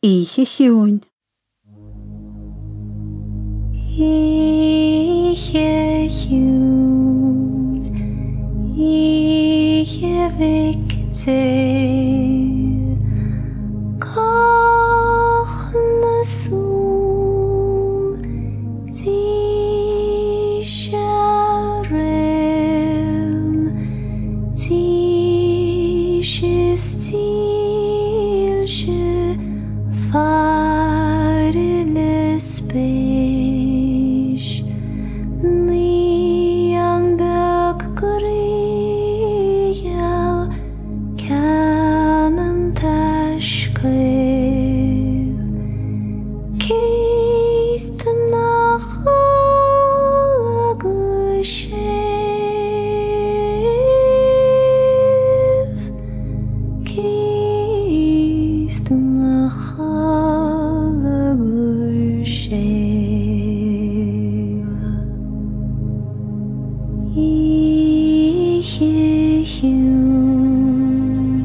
Ihe hiwn. Ihe hiwn, ihe vikte, koch na zoom, di sharem, di stil she fareles besh, ni an bök goriel, canan tashkev, kist nachal gushev, kist nachal gushev. Ihe hiwn,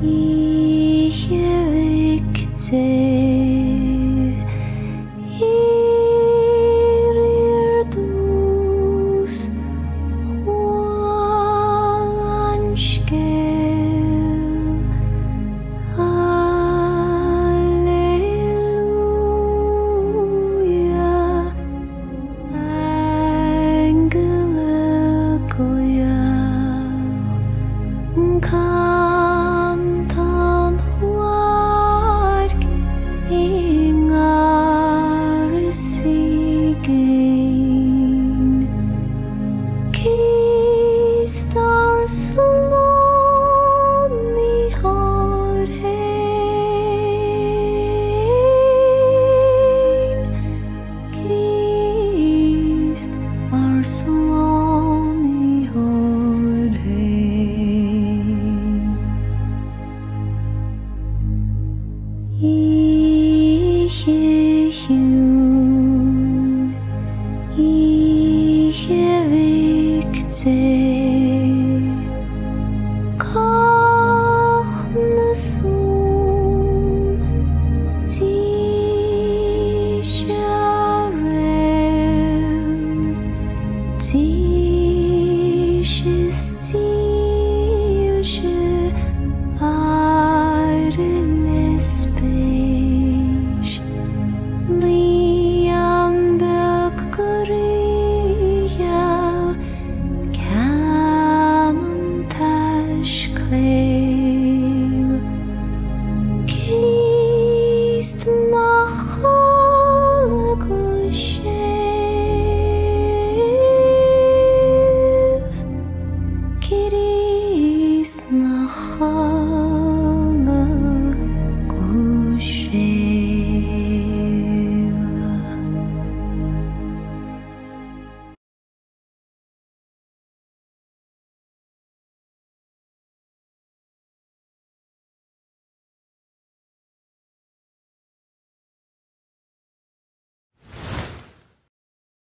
ihe vikte, irir dus, hualanshkel, Alleluia, Cantan huarg ingar sigein, Kistar slå